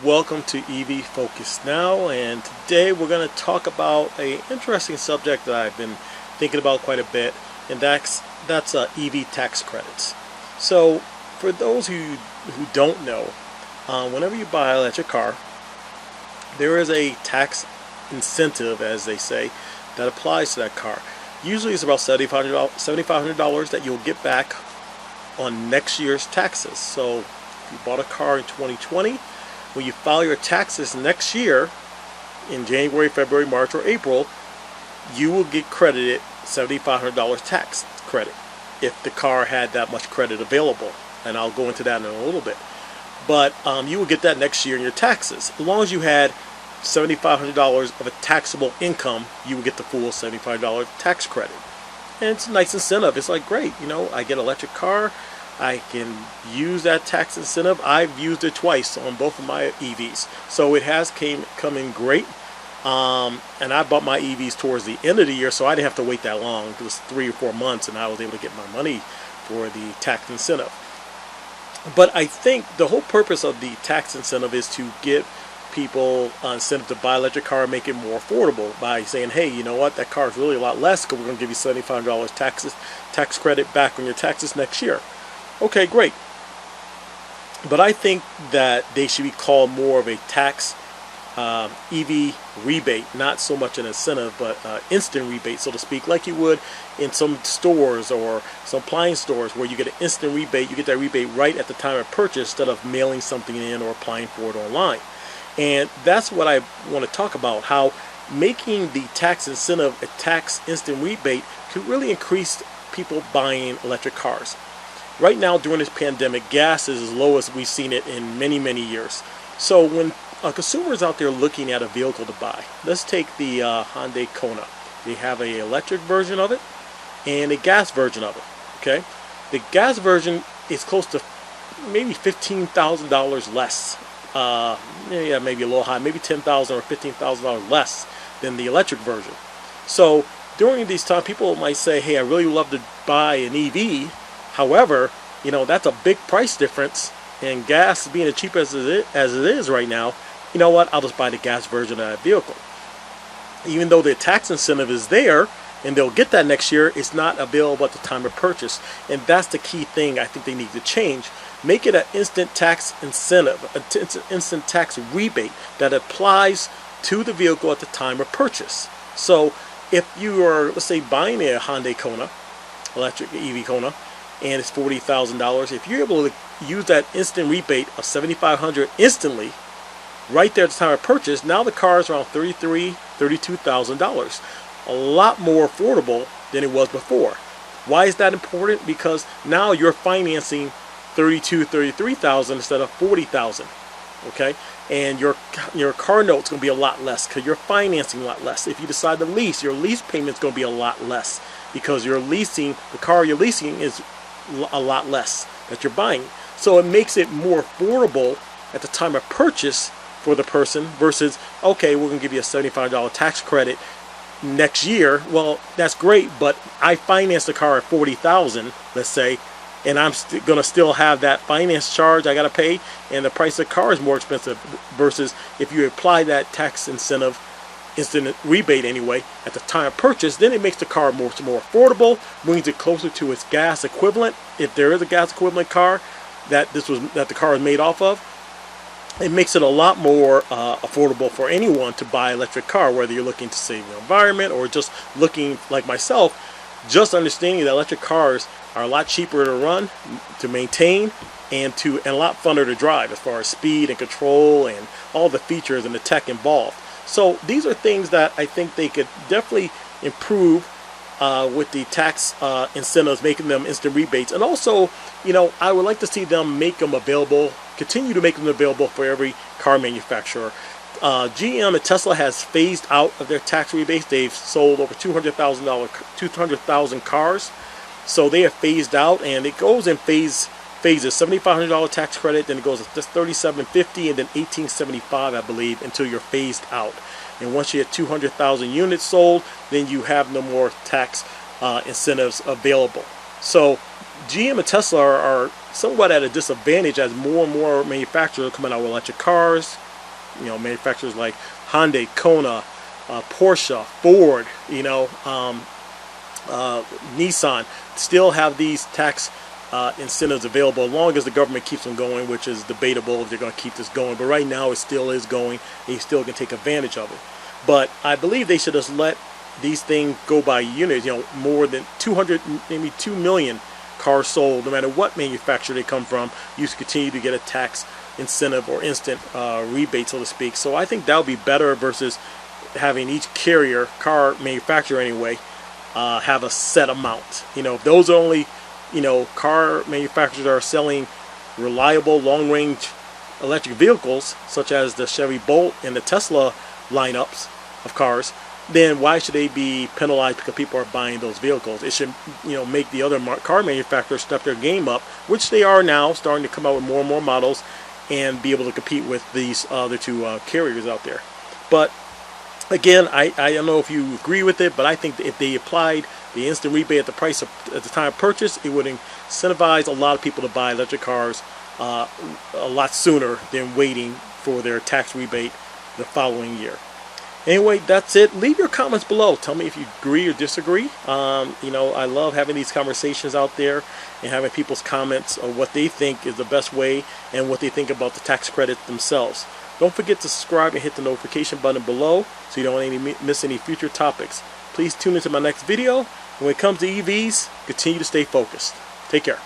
welcome to EV Focus Now, and today we're going to talk about an interesting subject that I've been thinking about quite a bit, and that's EV tax credits. So for those who don't know, whenever you buy an electric car, there is a tax incentive, as they say, that applies to that car. Usually it's about $7,500 that you'll get back on next year's taxes. So if you bought a car in 2020, when you file your taxes next year in January, February, March, or April, you will get credited $7,500 tax credit if the car had that much credit available, and I'll go into that in a little bit. But you will get that next year in your taxes. As long as you had $7,500 of a taxable income, you will get the full $75 tax credit. And it's a nice incentive. It's like, great, I get an electric car, I can use that tax incentive. I've used it twice on both of my EVs, so it has come in great. And I bought my EVs towards the end of the year, so I didn't have to wait that long. It was 3 or 4 months, and I was able to get my money for the tax incentive. But I think the whole purpose of the tax incentive is to give people incentive to buy an electric car and make it more affordable by saying, hey, you know what, that car is really a lot less because we're going to give you $75 tax credit back on your taxes next year. Okay, great. But I think that they should be called more of a tax EV rebate, not so much an incentive, but instant rebate, so to speak, like you would in some stores or some appliance stores where you get an instant rebate. You get that rebate right at the time of purchase instead of mailing something in or applying for it online. And that's what I want to talk about, how making the tax incentive a tax instant rebate could really increase people buying electric cars. Right now, during this pandemic, gas is as low as we've seen it in many, many years. So when a consumer is out there looking at a vehicle to buy, let's take the Hyundai Kona. They have an electric version of it and a gas version of it. Okay, the gas version is close to maybe $15,000 less. Yeah, maybe a little high, maybe $10,000 or $15,000 less than the electric version. So during these times, people might say, hey, I really love to buy an EV. However, that's a big price difference, and gas being as cheap as it is right now, you know what, I'll just buy the gas version of that vehicle. Even though the tax incentive is there, and they'll get that next year, it's not available at the time of purchase. And that's the key thing I think they need to change. Make it an instant tax incentive, an instant tax rebate that applies to the vehicle at the time of purchase. So if you are, let's say, buying a Hyundai Kona, electric EV Kona, and it's $40,000, if you're able to use that instant rebate of $7,500 instantly, right there at the time of purchase, now the car is around $33,000, $32,000. A lot more affordable than it was before. Why is that important? Because now you're financing $32,000, $33,000 instead of $40,000. Okay, and your car note's going to be a lot less because you're financing a lot less. If you decide to lease, your lease payment's going to be a lot less because you're leasing, the car you're leasing is a lot less that you're buying. So it makes it more affordable at the time of purchase for the person versus, okay, we're going to give you a $75 tax credit next year. Well, that's great, but I financed the car at $40,000, let's say, and I'm going to still have that finance charge I got to pay, and the price of the car is more expensive versus if you apply that tax incentive, instant rebate anyway, at the time of purchase, then it makes the car more affordable, brings it closer to its gas equivalent, if there is a gas equivalent car that the car is made off of. It makes it a lot more affordable for anyone to buy an electric car, whether you're looking to save the environment or just looking like myself, just understanding that electric cars are a lot cheaper to run, to maintain, and a lot funner to drive as far as speed and control and all the features and the tech involved. So these are things that I think they could definitely improve with the tax incentives, making them instant rebates. And also, I would like to see them make them available, continue to make them available for every car manufacturer. GM and Tesla has phased out of their tax rebates. They've sold over 200,000 cars. So they have phased out, and it goes in phases. $7,500 tax credit, then it goes to $3,750, and then $1,875, I believe, until you're phased out. And once you hit 200,000 units sold, then you have no more tax incentives available. So GM and Tesla are somewhat at a disadvantage as more and more manufacturers are coming out with electric cars. You know, manufacturers like Hyundai, Kona, Porsche, Ford, Nissan still have these tax incentives available as long as the government keeps them going, which is debatable if they're going to keep this going. But right now it still is going, and you still can take advantage of it. But I believe they should just let these things go by units. More than 200, maybe 2 million cars sold, no matter what manufacturer they come from, you continue to get a tax incentive or instant rebate, so to speak. So I think that would be better versus having each carrier, car manufacturer anyway, have a set amount. If those are only, car manufacturers are selling reliable long-range electric vehicles, such as the Chevy Bolt and the Tesla lineups of cars, then why should they be penalized because people are buying those vehicles? It should, make the other car manufacturers step their game up, which they are now, starting to come out with more and more models and be able to compete with these other two carriers out there. But again, I don't know if you agree with it, but I think that if they applied the instant rebate at the price at the time of purchase, it would incentivize a lot of people to buy electric cars a lot sooner than waiting for their tax rebate the following year. Anyway, that's it. Leave your comments below. Tell me if you agree or disagree. I love having these conversations out there and having people's comments of what they think is the best way and what they think about the tax credits themselves. Don't forget to subscribe and hit the notification button below so you don't miss any future topics. Please tune into my next video. When it comes to EVs, continue to stay focused. Take care.